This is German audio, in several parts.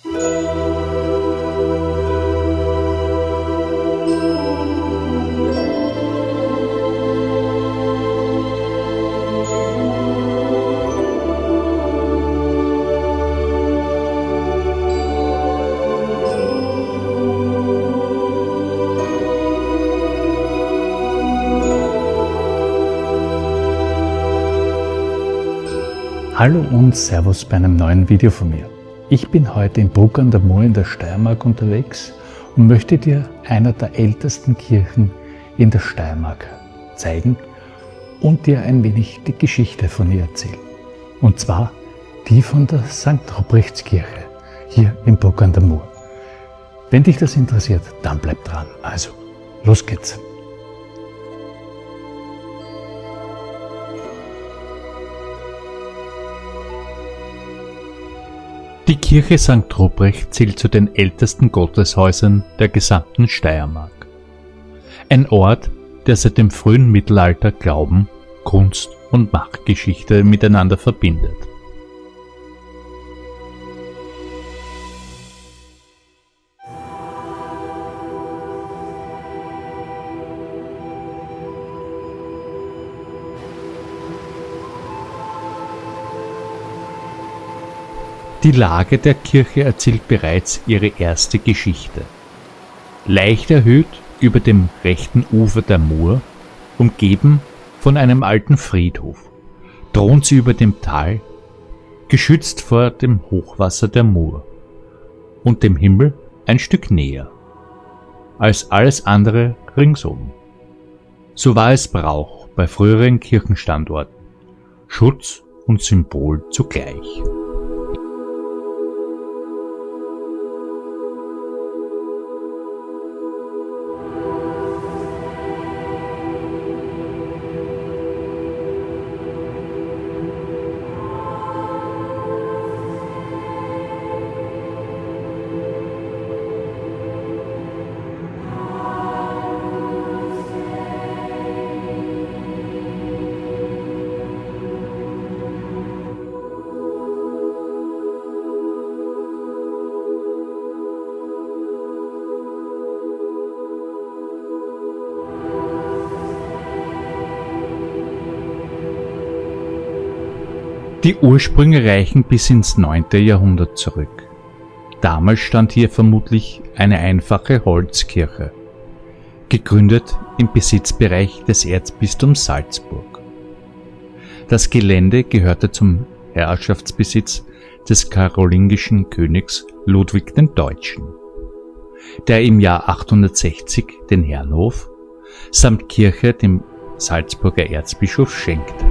Hallo und Servus bei einem neuen Video von mir. Ich bin heute in Bruck an der Mur in der Steiermark unterwegs und möchte dir eine der ältesten Kirchen in der Steiermark zeigen und dir ein wenig die Geschichte von ihr erzählen. Und zwar die von der St. Ruprechtskirche hier in Bruck an der Mur. Wenn dich das interessiert, dann bleib dran. Also, los geht's. Die Kirche St. Ruprecht zählt zu den ältesten Gotteshäusern der gesamten Steiermark. Ein Ort, der seit dem frühen Mittelalter Glauben, Kunst und Machtgeschichte miteinander verbindet. Die Lage der Kirche erzählt bereits ihre erste Geschichte. Leicht erhöht über dem rechten Ufer der Mur, umgeben von einem alten Friedhof, thront sie über dem Tal, geschützt vor dem Hochwasser der Mur und dem Himmel ein Stück näher als alles andere ringsum. So war es Brauch bei früheren Kirchenstandorten, Schutz und Symbol zugleich. Die Ursprünge reichen bis ins 9. Jahrhundert zurück. Damals stand hier vermutlich eine einfache Holzkirche, gegründet im Besitzbereich des Erzbistums Salzburg. Das Gelände gehörte zum Herrschaftsbesitz des karolingischen Königs Ludwig dem Deutschen, der im Jahr 860 den Herrenhof samt Kirche dem Salzburger Erzbischof schenkte.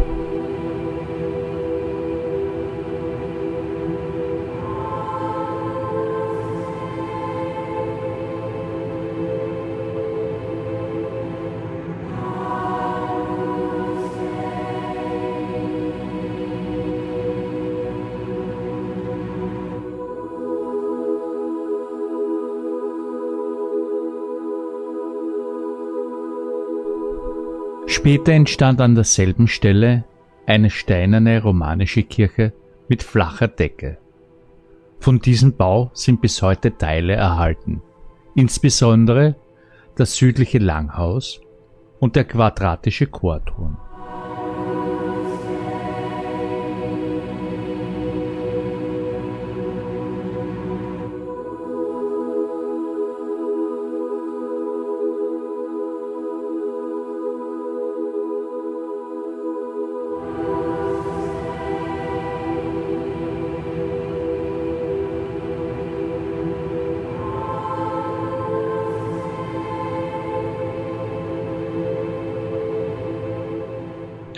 Später entstand an derselben Stelle eine steinerne romanische Kirche mit flacher Decke. Von diesem Bau sind bis heute Teile erhalten, insbesondere das südliche Langhaus und der quadratische Chorturm.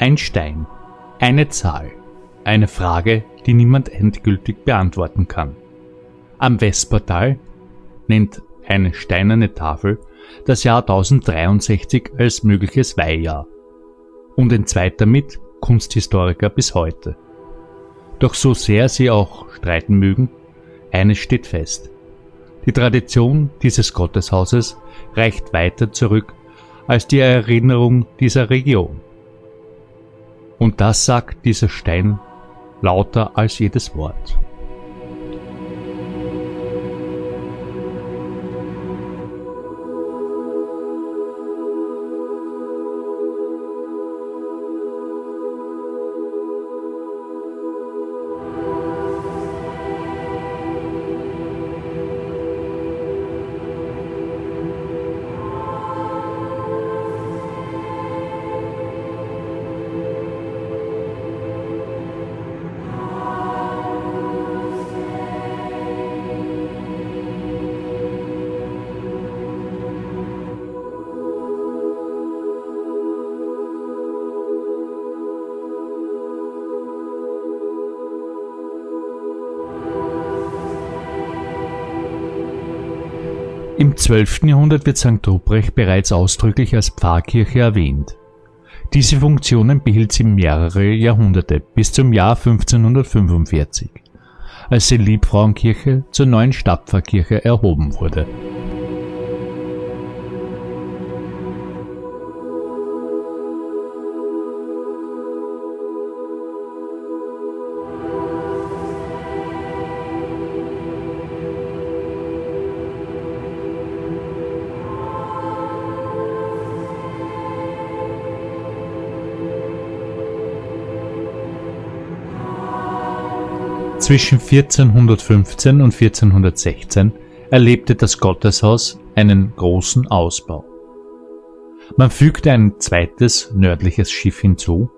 Ein Stein, eine Zahl, eine Frage, die niemand endgültig beantworten kann. Am Westportal nennt eine steinerne Tafel das Jahr 1063 als mögliches Weihjahr und entzweit damit Kunsthistoriker bis heute. Doch so sehr sie auch streiten mögen, eines steht fest: Die Tradition dieses Gotteshauses reicht weiter zurück als die Erinnerung dieser Region. Und das sagt dieser Stein lauter als jedes Wort. Im 12. Jahrhundert wird St. Ruprecht bereits ausdrücklich als Pfarrkirche erwähnt. Diese Funktionen behielt sie mehrere Jahrhunderte bis zum Jahr 1545, als die Liebfrauenkirche zur neuen Stadtpfarrkirche erhoben wurde. Zwischen 1415 und 1416 erlebte das Gotteshaus einen großen Ausbau. Man fügte ein zweites nördliches Schiff hinzu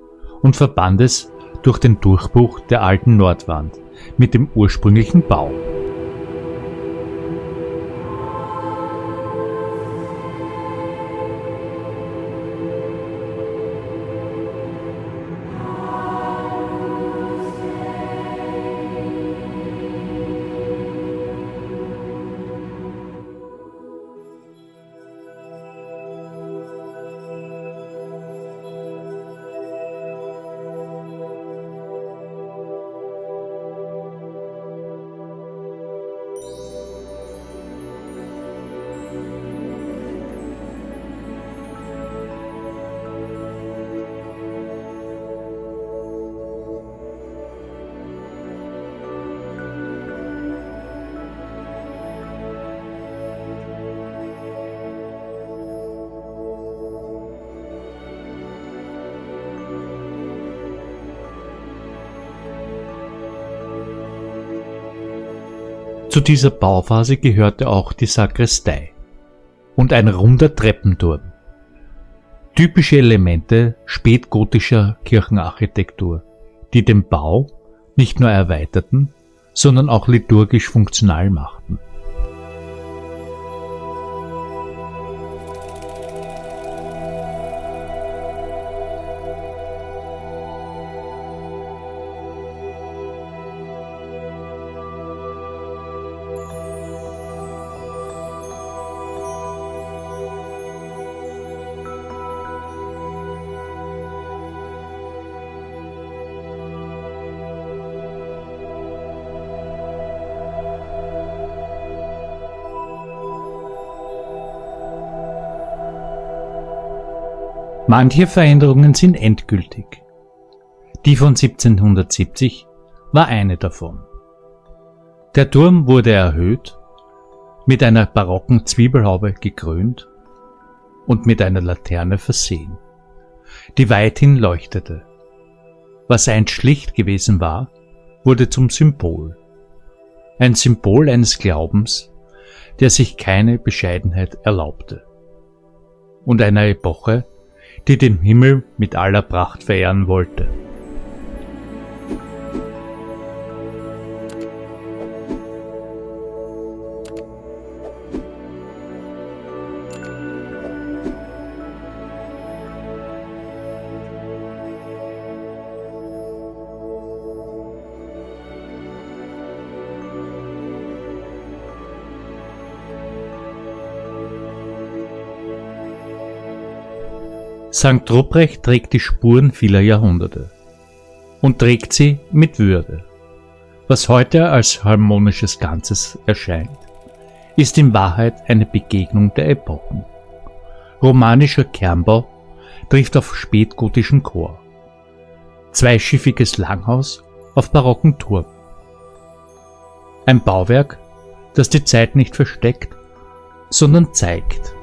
und verband es durch den Durchbruch der alten Nordwand mit dem ursprünglichen Bau. Zu dieser Bauphase gehörte auch die Sakristei und ein runder Treppenturm. Typische Elemente spätgotischer Kirchenarchitektur, die den Bau nicht nur erweiterten, sondern auch liturgisch funktional machten. Manche Veränderungen sind endgültig. Die von 1770 war eine davon. Der Turm wurde erhöht, mit einer barocken Zwiebelhaube gekrönt und mit einer Laterne versehen, die weithin leuchtete. Was einst schlicht gewesen war, wurde zum Symbol. Ein Symbol eines Glaubens, der sich keine Bescheidenheit erlaubte. Und einer Epoche, die den Himmel mit aller Pracht verehren wollte. St. Ruprecht trägt die Spuren vieler Jahrhunderte und trägt sie mit Würde. Was heute als harmonisches Ganzes erscheint, ist in Wahrheit eine Begegnung der Epochen. Romanischer Kernbau trifft auf spätgotischen Chor, zweischiffiges Langhaus auf barocken Turm. Ein Bauwerk, das die Zeit nicht versteckt, sondern zeigt.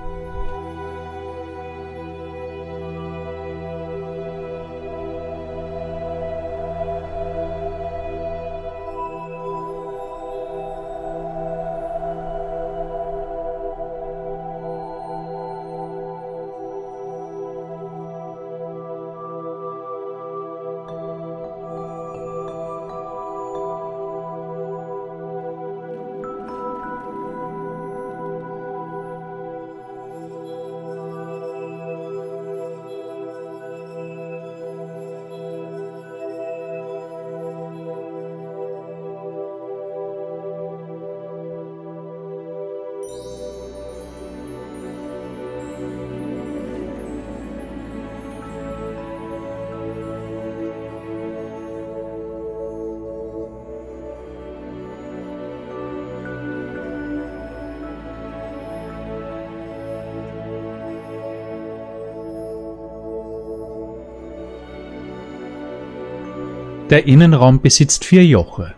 Der Innenraum besitzt 4 Joche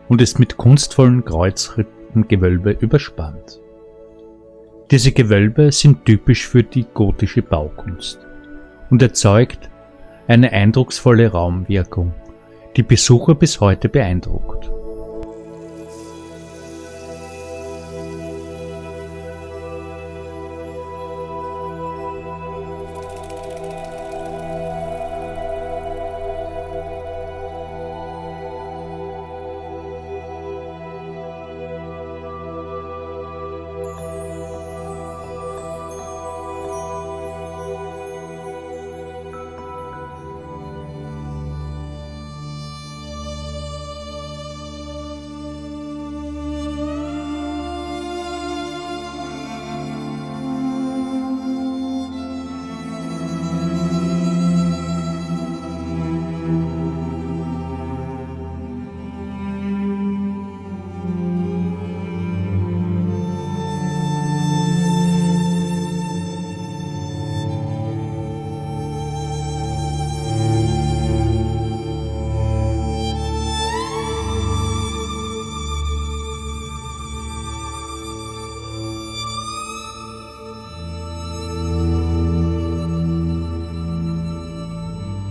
und ist mit kunstvollen Kreuzrippengewölbe überspannt. Diese Gewölbe sind typisch für die gotische Baukunst und erzeugt eine eindrucksvolle Raumwirkung, die Besucher bis heute beeindruckt.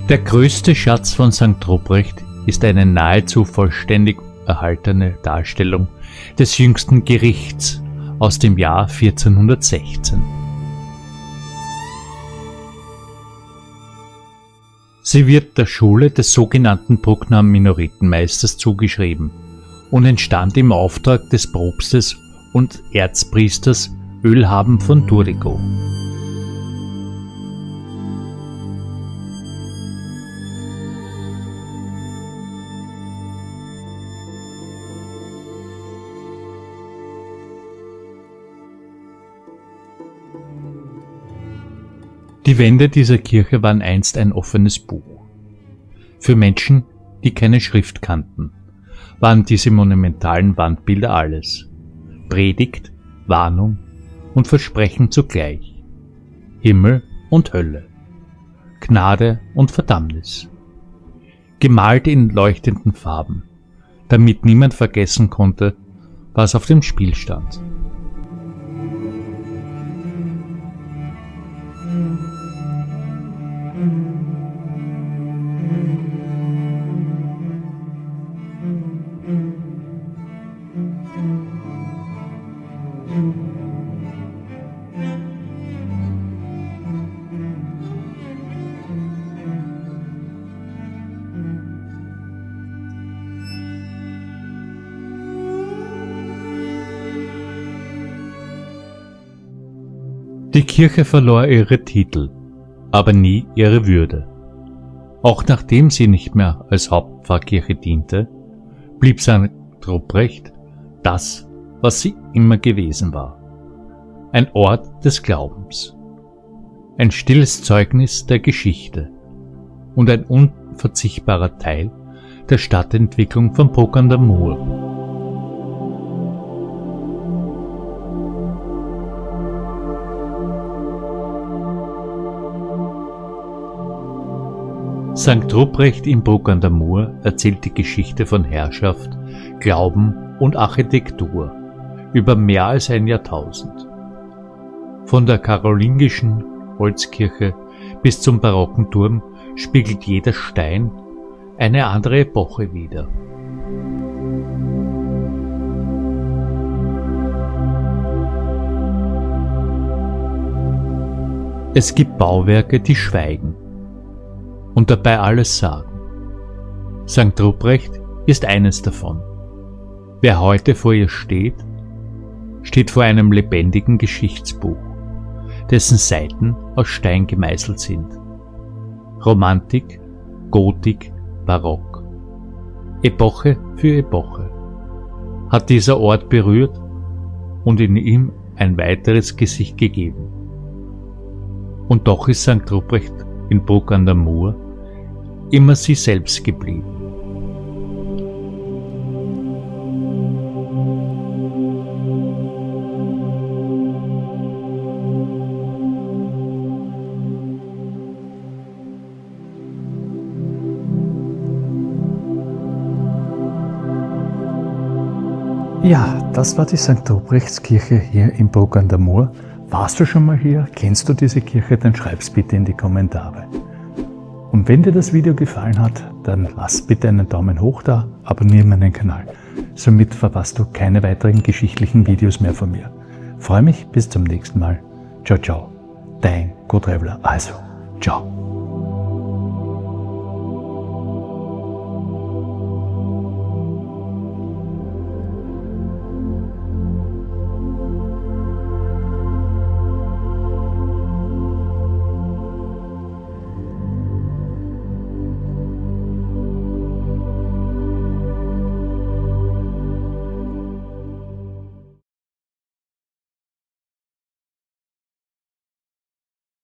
Der größte Schatz von St. Ruprecht ist eine nahezu vollständig erhaltene Darstellung des jüngsten Gerichts aus dem Jahr 1416. Sie wird der Schule des sogenannten Bruckner Minoritenmeisters zugeschrieben und entstand im Auftrag des Propstes und Erzpriesters Ölhaben von Durigo. Die Wände dieser Kirche waren einst ein offenes Buch. Für Menschen, die keine Schrift kannten, waren diese monumentalen Wandbilder alles: Predigt, Warnung und Versprechen zugleich, Himmel und Hölle, Gnade und Verdammnis, gemalt in leuchtenden Farben, damit niemand vergessen konnte, was auf dem Spiel stand. Die Kirche verlor ihre Titel, aber nie ihre Würde. Auch nachdem sie nicht mehr als Hauptpfarrkirche diente, blieb St. Ruprecht das, was sie immer gewesen war: ein Ort des Glaubens, ein stilles Zeugnis der Geschichte und ein unverzichtbarer Teil der Stadtentwicklung von Bruck an der Mur. St. Ruprecht in Bruck an der Mur erzählt die Geschichte von Herrschaft, Glauben und Architektur über mehr als ein Jahrtausend. Von der karolingischen Holzkirche bis zum barocken Turm spiegelt jeder Stein eine andere Epoche wider. Es gibt Bauwerke, die schweigen und dabei alles sagen. St. Ruprecht ist eines davon. Wer heute vor ihr steht, steht vor einem lebendigen Geschichtsbuch, dessen Seiten aus Stein gemeißelt sind. Romantik, Gotik, Barock. Epoche für Epoche hat dieser Ort berührt und in ihm ein weiteres Gesicht gegeben. Und doch ist St. Ruprecht in Bruck an der Mur immer sie selbst geblieben. Ja, das war die St. Ruprechtskirche hier in Bruck an der Mur. Warst du schon mal hier? Kennst du diese Kirche? Dann schreib's bitte in die Kommentare. Und wenn dir das Video gefallen hat, dann lass bitte einen Daumen hoch da, abonniere meinen Kanal. Somit verpasst du keine weiteren geschichtlichen Videos mehr von mir. Freue mich, bis zum nächsten Mal. Ciao, ciao. Dein Go Traveler. Also, ciao.